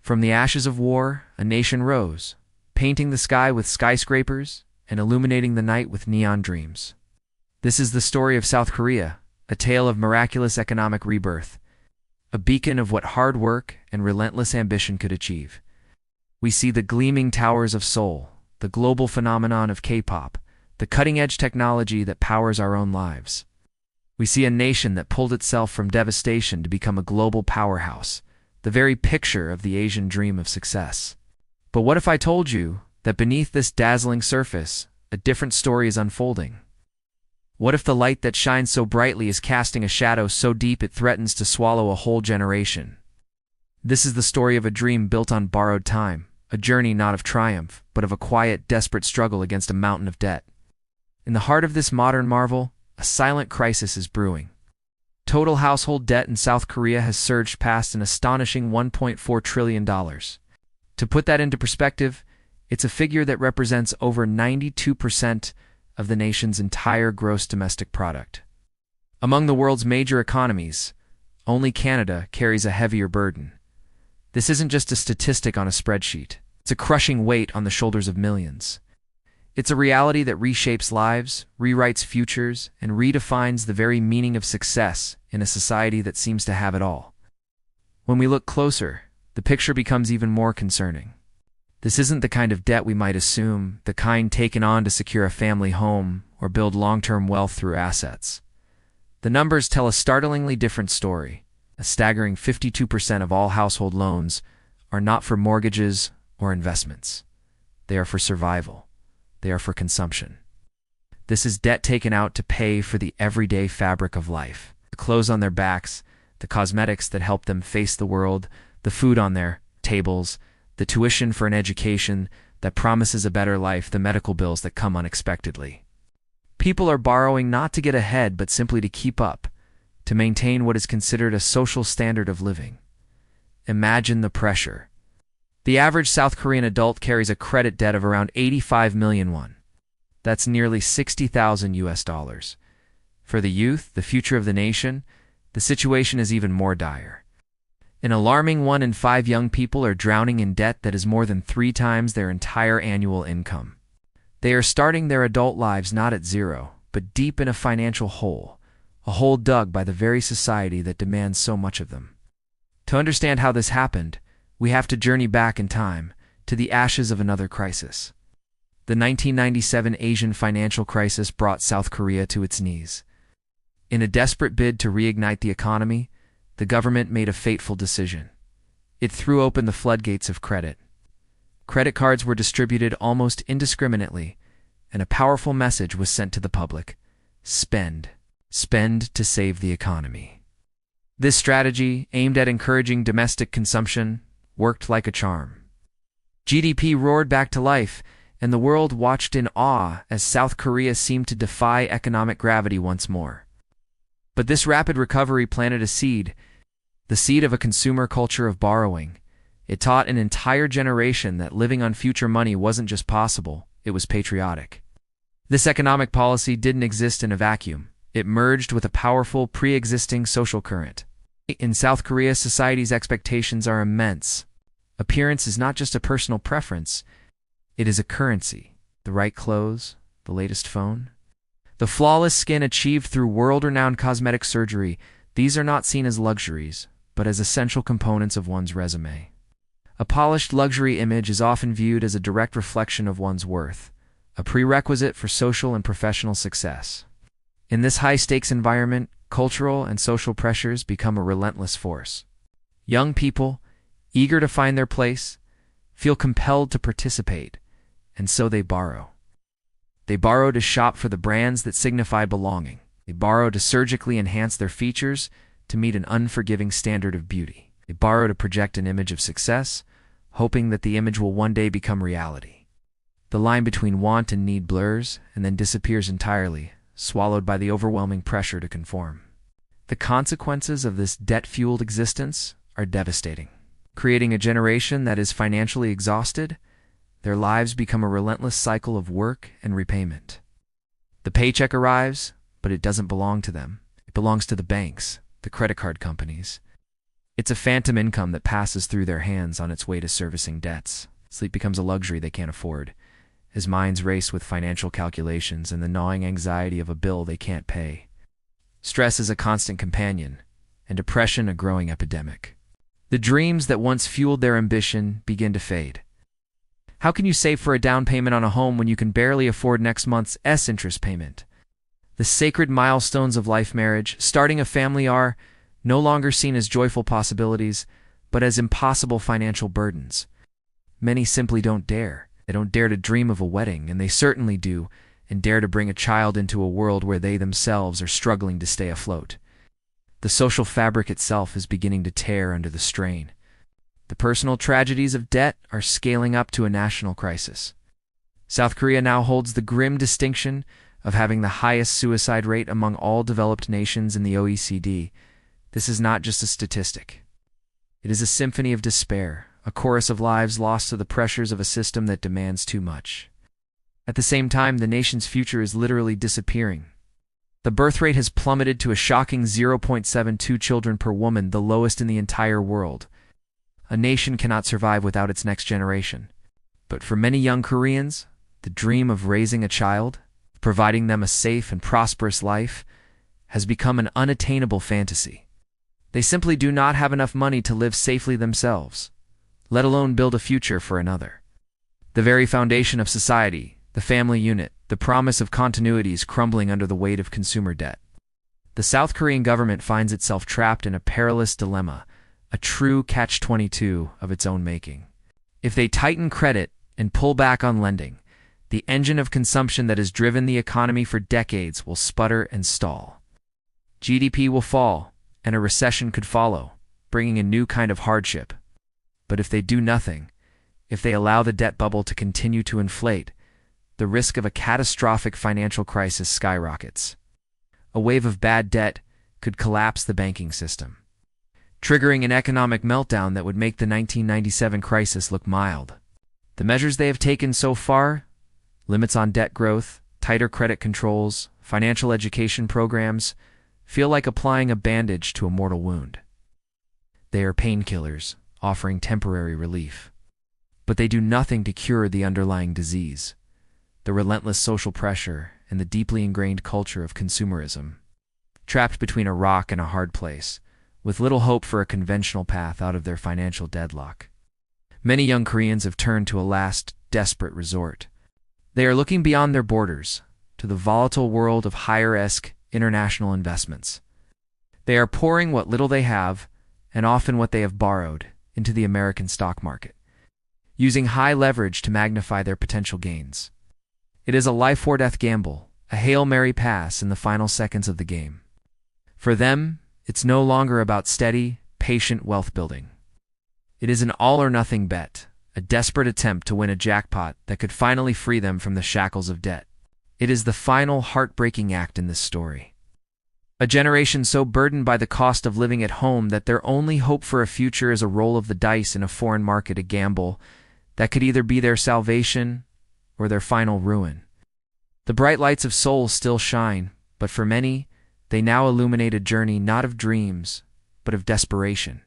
From the ashes of war, a nation rose, painting the sky with skyscrapers and illuminating the night with neon dreams. This is the story of South Korea, a tale of miraculous economic rebirth, a beacon of what hard work and relentless ambition could achieve. We see the gleaming towers of Seoul, the global phenomenon of K-pop, the cutting-edge technology that powers our own lives. We see a nation that pulled itself from devastation to become a global powerhouse, the very picture of the Asian dream of success. But what if I told you that beneath this dazzling surface, a different story is unfolding? What if the light that shines so brightly is casting a shadow so deep it threatens to swallow a whole generation? This is the story of a dream built on borrowed time, a journey not of triumph, but of a quiet, desperate struggle against a mountain of debt. In the heart of this modern marvel, a silent crisis is brewing. Total household debt in South Korea has surged past an astonishing $1.4 trillion. To put that into perspective, it's a figure that represents over 92% of the nation's entire gross domestic product. Among the world's major economies, only Canada carries a heavier burden. This isn't just a statistic on a spreadsheet. It's a crushing weight on the shoulders of millions. It's a reality that reshapes lives, rewrites futures, and redefines the very meaning of success in a society that seems to have it all. When we look closer, the picture becomes even more concerning. This isn't the kind of debt we might assume, the kind taken on to secure a family home or build long-term wealth through assets. The numbers tell a startlingly different story. A staggering 52% of all household loans are not for mortgages or investments. They are for survival. They are for consumption. This is debt taken out to pay for the everyday fabric of life. The clothes on their backs, the cosmetics that help them face the world, the food on their tables, the tuition for an education that promises a better life, the medical bills that come unexpectedly. People are borrowing not to get ahead, but simply to keep up, to maintain what is considered a social standard of living. Imagine the pressure. The average South Korean adult carries a credit debt of around 85 million won. That's nearly 60,000 US dollars. For the youth, the future of the nation, the situation is even more dire. An alarming 1 in 5 young people are drowning in debt that is more than 3 times their entire annual income. They are starting their adult lives not at zero, but deep in a financial hole, a hole dug by the very society that demands so much of them. To understand how this happened, we have to journey back in time to the ashes of another crisis. The 1997 Asian financial crisis brought South Korea to its knees. In a desperate bid to reignite the economy, the government made a fateful decision. It threw open the floodgates of credit. Credit cards were distributed almost indiscriminately, and a powerful message was sent to the public: spend. Spend to save the economy. This strategy, aimed at encouraging domestic consumption, worked like a charm. GDP roared back to life, and the world watched in awe as South Korea seemed to defy economic gravity once more. But this rapid recovery planted a seed, the seed of a consumer culture of borrowing. It taught an entire generation that living on future money wasn't just possible, it was patriotic. This economic policy didn't exist in a vacuum. It merged with a powerful, pre-existing social current. In South Korea, society's expectations are immense. Appearance is not just a personal preference, it is a currency. The right clothes, the latest phone, the flawless skin achieved through world-renowned cosmetic surgery, these are not seen as luxuries, but as essential components of one's resume. A polished luxury image is often viewed as a direct reflection of one's worth, a prerequisite for social and professional success. In this high-stakes environment, cultural and social pressures become a relentless force. Young people, eager to find their place, feel compelled to participate, and so they borrow. They borrow to shop for the brands that signify belonging. They borrow to surgically enhance their features to meet an unforgiving standard of beauty. They borrow to project an image of success, hoping that the image will one day become reality. The line between want and need blurs and then disappears entirely, swallowed by the overwhelming pressure to conform. The consequences of this debt-fueled existence are devastating. Creating a generation that is financially exhausted, their lives become a relentless cycle of work and repayment. The paycheck arrives, but it doesn't belong to them. It belongs to the banks, the credit card companies. It's a phantom income that passes through their hands on its way to servicing debts. Sleep becomes a luxury they can't afford, as minds race with financial calculations and the gnawing anxiety of a bill they can't pay. Stress is a constant companion, and depression a growing epidemic. The dreams that once fueled their ambition begin to fade. How can you save for a down payment on a home when you can barely afford next month's interest payment? The sacred milestones of life, marriage, starting a family, are no longer seen as joyful possibilities, but as impossible financial burdens. Many simply don't dare. They don't dare to dream of a wedding, and they certainly do, and dare to bring a child into a world where they themselves are struggling to stay afloat. The social fabric itself is beginning to tear under the strain. The personal tragedies of debt are scaling up to a national crisis. South Korea now holds the grim distinction of having the highest suicide rate among all developed nations in the OECD. This is not just a statistic. It is a symphony of despair, a chorus of lives lost to the pressures of a system that demands too much. At the same time, the nation's future is literally disappearing. The birth rate has plummeted to a shocking 0.72 children per woman, the lowest in the entire world. A nation cannot survive without its next generation. But for many young Koreans, the dream of raising a child, providing them a safe and prosperous life, has become an unattainable fantasy. They simply do not have enough money to live safely themselves, let alone build a future for another. The very foundation of society, the family unit, the promise of continuity, is crumbling under the weight of consumer debt. The South Korean government finds itself trapped in a perilous dilemma, a true catch-22 of its own making. If they tighten credit and pull back on lending, the engine of consumption that has driven the economy for decades will sputter and stall. GDP will fall, and a recession could follow, bringing a new kind of hardship. But if they do nothing, if they allow the debt bubble to continue to inflate, the risk of a catastrophic financial crisis skyrockets. A wave of bad debt could collapse the banking system, triggering an economic meltdown that would make the 1997 crisis look mild. The measures they have taken so far, limits on debt growth, tighter credit controls, financial education programs, feel like applying a bandage to a mortal wound. They are painkillers, offering temporary relief. But they do nothing to cure the underlying disease, the relentless social pressure and the deeply ingrained culture of consumerism. Trapped between a rock and a hard place, with little hope for a conventional path out of their financial deadlock, many young Koreans have turned to a last, desperate resort. They are looking beyond their borders, to the volatile world of higher-esque international investments. They are pouring what little they have, and often what they have borrowed, into the American stock market, using high leverage to magnify their potential gains. It is a life-or-death gamble, a Hail Mary pass in the final seconds of the game. For them, it's no longer about steady, patient wealth building. It is an all-or-nothing bet, a desperate attempt to win a jackpot that could finally free them from the shackles of debt. It is the final heartbreaking act in this story. A generation so burdened by the cost of living at home that their only hope for a future is a roll of the dice in a foreign market, a gamble that could either be their salvation or their final ruin. The bright lights of Seoul still shine, but for many, they now illuminate a journey not of dreams, but of desperation.